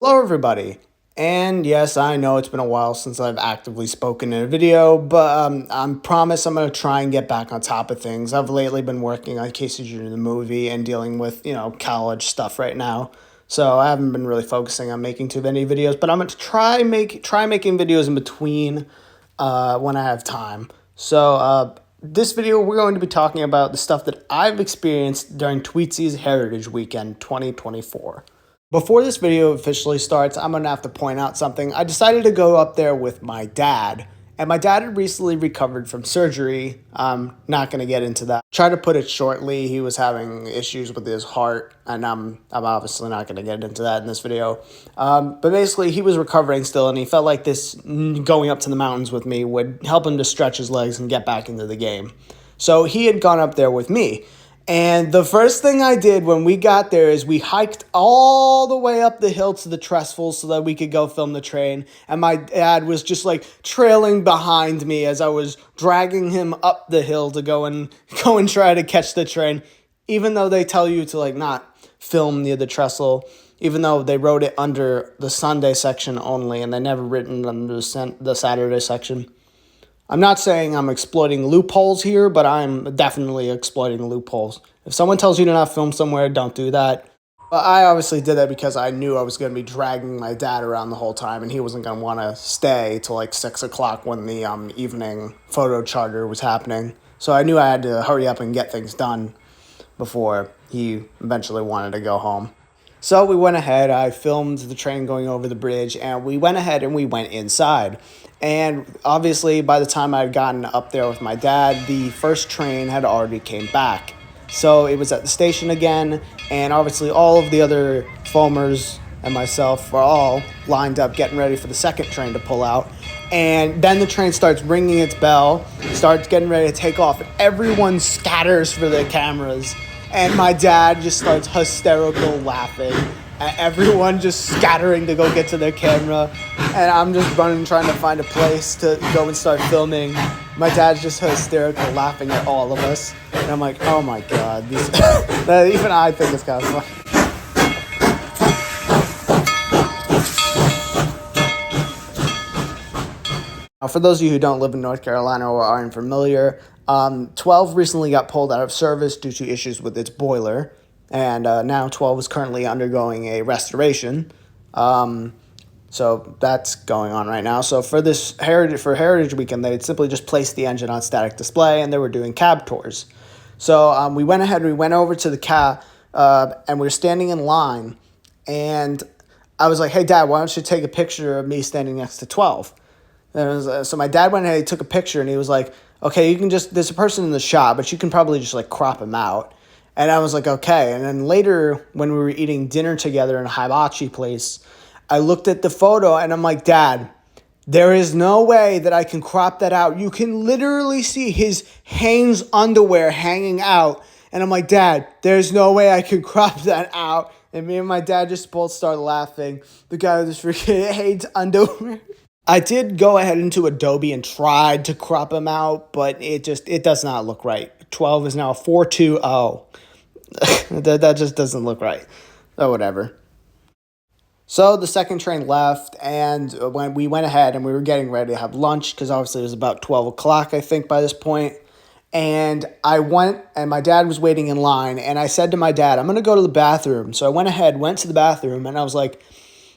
Hello, everybody. And yes, I know it's been a while since I've actively spoken in a video, but I promise I'm going to try and get back on top of things. I've lately been working on Casey Jr. the movie and dealing with, college stuff right now. So I haven't been really focusing on making too many videos, but I'm going to try making videos in between when I have time. So this video, we're going to be talking about the stuff that I've experienced during Tweetsie's Heritage Weekend 2024. Before this video officially starts, I'm going to have to point out something. I decided to go up there with my dad, and my dad had recently recovered from surgery. I'm not going to get into that. Try to put it shortly, he was having issues with his heart, and I'm obviously not going to get into that in this video. But basically, he was recovering still, and he felt like this going up to the mountains with me would help him to stretch his legs and get back into the game. So he had gone up there with me. And the first thing I did when we got there is we hiked all the way up the hill to the trestles so that we could go film the train. And my dad was just like trailing behind me as I was dragging him up the hill to go and try to catch the train. Even though they tell you to like not film near the trestle, even though they wrote it under the Sunday section only and they never written under the Saturday section. I'm not saying I'm exploiting loopholes here, but I'm definitely exploiting loopholes. If someone tells you to not film somewhere, don't do that. But I obviously did that because I knew I was going to be dragging my dad around the whole time, and he wasn't going to want to stay till like 6 o'clock when the evening photo charter was happening. So I knew I had to hurry up and get things done before he eventually wanted to go home. So we went ahead, I filmed the train going over the bridge, and we went ahead and we went inside. And obviously, by the time I had gotten up there with my dad, the first train had already came back. So it was at the station again, and obviously all of the other foamers and myself were all lined up getting ready for the second train to pull out. And then the train starts ringing its bell, starts getting ready to take off, and everyone scatters for their cameras. And my dad just starts hysterical laughing at everyone just scattering to go get to their camera. And I'm just running, trying to find a place to go and start filming. My dad's just hysterical laughing at all of us. And I'm like, oh my God. Even I think it's kind of funny. Now, for those of you who don't live in North Carolina or aren't familiar, 12 recently got pulled out of service due to issues with its boiler, and now 12 is currently undergoing a restoration. So that's going on right now. So for this Heritage Weekend, they had simply just placed the engine on static display, and they were doing cab tours. So we went ahead, we went over to the cab, and we were standing in line, and I was like, hey, Dad, why don't you take a picture of me standing next to 12? So my dad went ahead, he took a picture, and he was like, okay, you can just, there's a person in the shot, but you can probably just like crop him out. And I was like, okay. And then later when we were eating dinner together in a hibachi place, I looked at the photo and I'm like, Dad, there is no way that I can crop that out. You can literally see his Hanes underwear hanging out. And I'm like, Dad, there's no way I can crop that out. And me and my dad just both started laughing. The guy with his freaking Hanes underwear. I did go ahead into Adobe and tried to crop him out, but it does not look right. 12 is now 420. that just doesn't look right. Oh, whatever. So the second train left, and when we went ahead and we were getting ready to have lunch, because obviously it was about 12 o'clock, I think, by this point. And I went, and my dad was waiting in line, and I said to my dad, I'm going to go to the bathroom. So I went ahead, went to the bathroom, and I was like,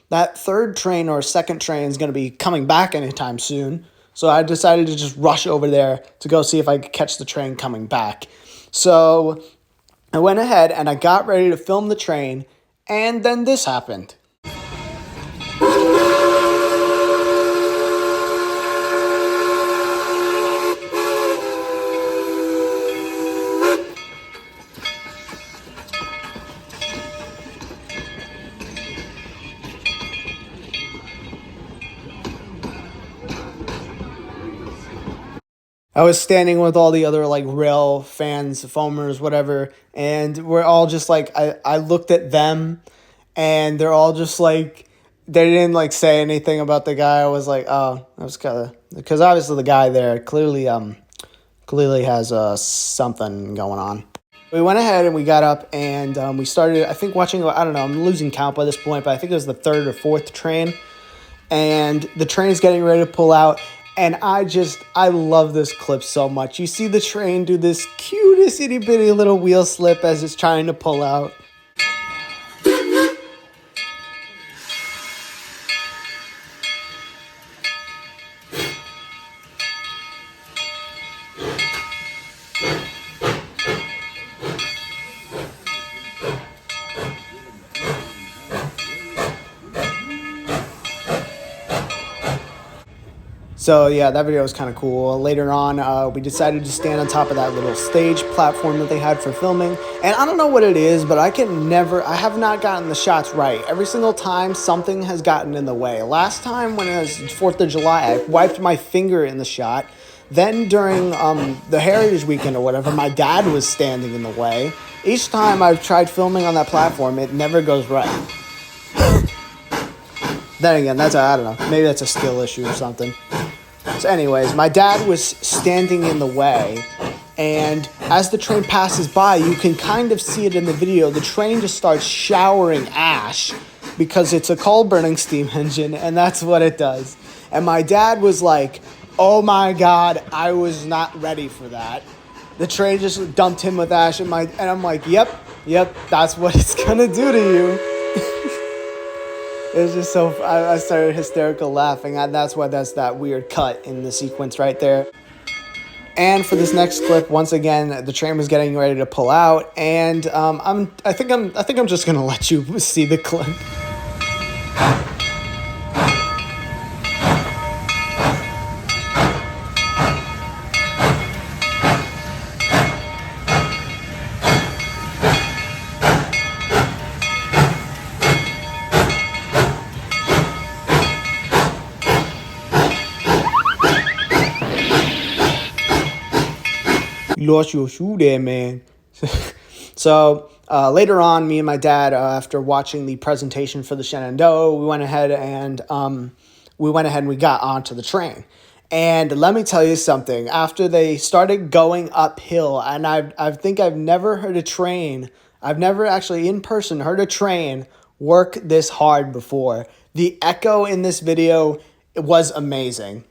that third train or second train is going to be coming back anytime soon. So I decided to just rush over there to go see if I could catch the train coming back. So I went ahead and I got ready to film the train, and then this happened. I was standing with all the other like rail fans, foamers, whatever, and we're all just like, I looked at them and they're all just like, they didn't like say anything about the guy. I was like, oh, that was kind of, because obviously the guy there clearly has something going on. We went ahead and we got up and we started, I think, watching, I don't know, I'm losing count by this point, but I think it was the third or fourth train. And the train's getting ready to pull out. And I love this clip so much. You see the train do this cutest itty bitty little wheel slip as it's trying to pull out. So yeah, that video was kind of cool. Later on, we decided to stand on top of that little stage platform that they had for filming. And I don't know what it is, but I have not gotten the shots right. Every single time, something has gotten in the way. Last time when it was 4th of July, I wiped my finger in the shot. Then during the Heritage Weekend or whatever, my dad was standing in the way. Each time I've tried filming on that platform, it never goes right. Then again, I don't know, maybe that's a skill issue or something. So anyways, my dad was standing in the way, and as the train passes by, you can kind of see it in the video. The train just starts showering ash because it's a coal-burning steam engine, and that's what it does. And my dad was like, oh my God, I was not ready for that. The train just dumped him with ash, and I'm like, yep, that's what it's gonna do to you. It was just so, I started hysterical laughing, and that's why that's that weird cut in the sequence right there. And for this next clip, once again, the train was getting ready to pull out, and I think I'm just gonna let you see the clip. You lost your shoe there, man. So later on, me and my dad, after watching the presentation for the Shenandoah, we went ahead and we got onto the train. And let me tell you something. After they started going uphill, and I think I've never heard a train. I've never actually in person heard a train work this hard before. The echo in this video, it was amazing.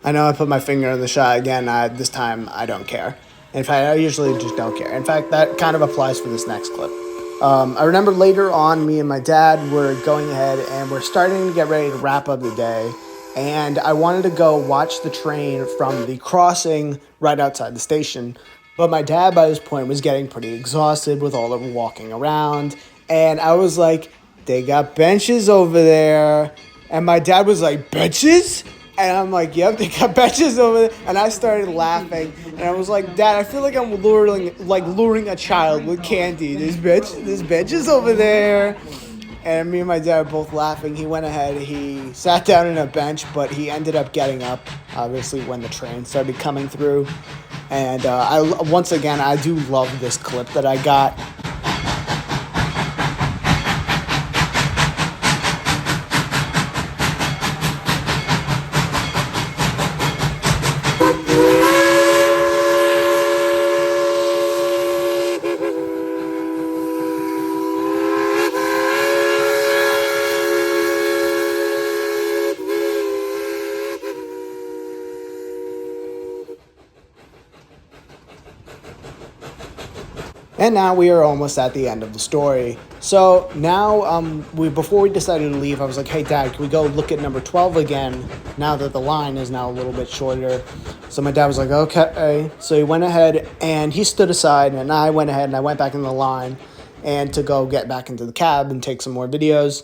I know I put my finger in the shot again. This time, I don't care. In fact, I usually just don't care. In fact, that kind of applies for this next clip. I remember later on, me and my dad were going ahead and we're starting to get ready to wrap up the day. And I wanted to go watch the train from the crossing right outside the station. But my dad, by this point, was getting pretty exhausted with all of the walking around. And I was like, they got benches over there. And my dad was like, benches? And I'm like, yep, they got benches over there. And I started laughing. And I was like, Dad, I feel like I'm luring a child with candy. There's benches over there. And me and my dad were both laughing. He went ahead, he sat down on a bench, but he ended up getting up, obviously, when the train started coming through. And once again, I do love this clip that I got. And now we are almost at the end of the story. So now, before we decided to leave, I was like, hey, Dad, can we go look at number 12 again now that the line is now a little bit shorter? So my dad was like, okay. So he went ahead and he stood aside, and I went ahead and I went back in the line and to go get back into the cab and take some more videos.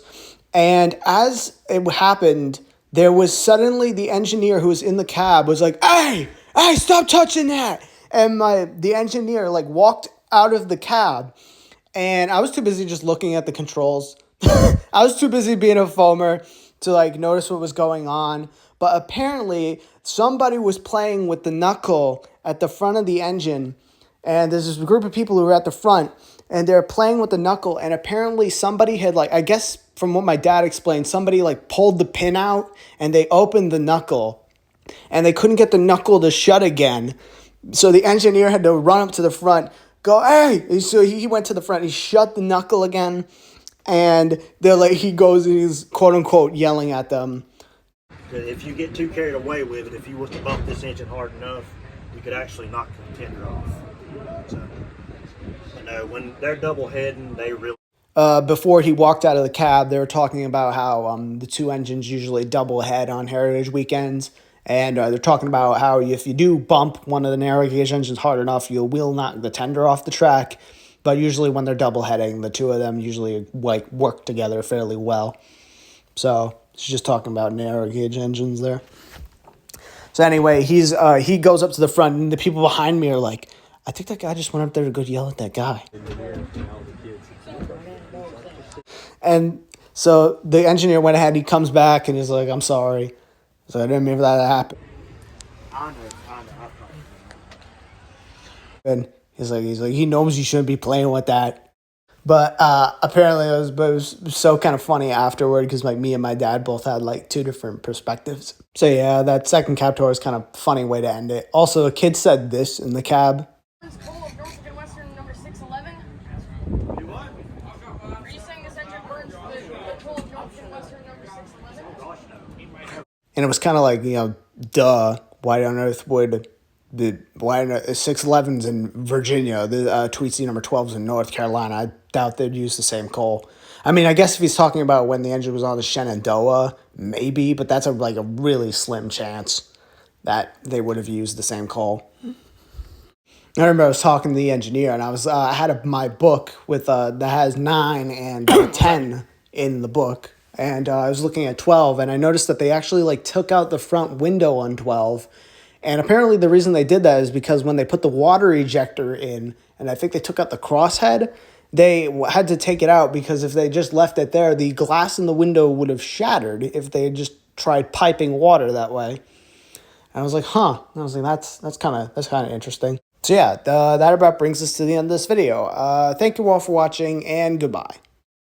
And as it happened, there was suddenly the engineer who was in the cab was like, hey, stop touching that. And the engineer walked out of the cab, and I was too busy just looking at the controls. I was too busy being a foamer to like notice what was going on. But apparently somebody was playing with the knuckle at the front of the engine, and there's this group of people who were at the front, and they're playing with the knuckle, and apparently somebody had, like, I guess from what my dad explained, somebody like pulled the pin out and they opened the knuckle and they couldn't get the knuckle to shut again. So the engineer had to run up to the front, go, hey! So he went to the front, he shut the knuckle again, and they're like, he goes and he's quote unquote yelling at them. If you get too carried away with it, if you was to bump this engine hard enough, you could actually knock the tender off. So, no, when they're double heading, they really. Before he walked out of the cab, they were talking about how the two engines usually double head on Heritage weekends. And they're talking about how if you do bump one of the narrow gauge engines hard enough, you will knock the tender off the track. But usually when they're double heading, the two of them usually like work together fairly well. So it's just talking about narrow gauge engines there. So anyway, he goes up to the front, and the people behind me are like, I think that guy just went up there to go yell at that guy. And so the engineer went ahead, he comes back, and he's like, I'm sorry. So I didn't mean for that to happen. I know. And he's like, he knows you shouldn't be playing with that. But apparently it was so kind of funny afterward, because like me and my dad both had like two different perspectives. So yeah, that second cab tour is kind of funny way to end it. Also, a kid said this in the cab. Number 611. You what? Are you saying this engine burns the coal junction western number 611? And it was kind of like, duh, why on earth would the 611's in Virginia, the Tweetsie number 12's in North Carolina? I doubt they'd use the same coal. I mean, I guess if he's talking about when the engine was on the Shenandoah, maybe, but that's a really slim chance that they would have used the same coal. I remember I was talking to the engineer, and I had my book with that has 9 and 10 in the book, and I was looking at 12, and I noticed that they actually like took out the front window on 12, and apparently the reason they did that is because when they put the water ejector in, and I think they took out the crosshead, they had to take it out because if they just left it there, the glass in the window would have shattered if they had just tried piping water that way. And I was like, huh. And I was like, that's kind of interesting. So yeah, that about brings us to the end of this video. Thank you all for watching, and goodbye.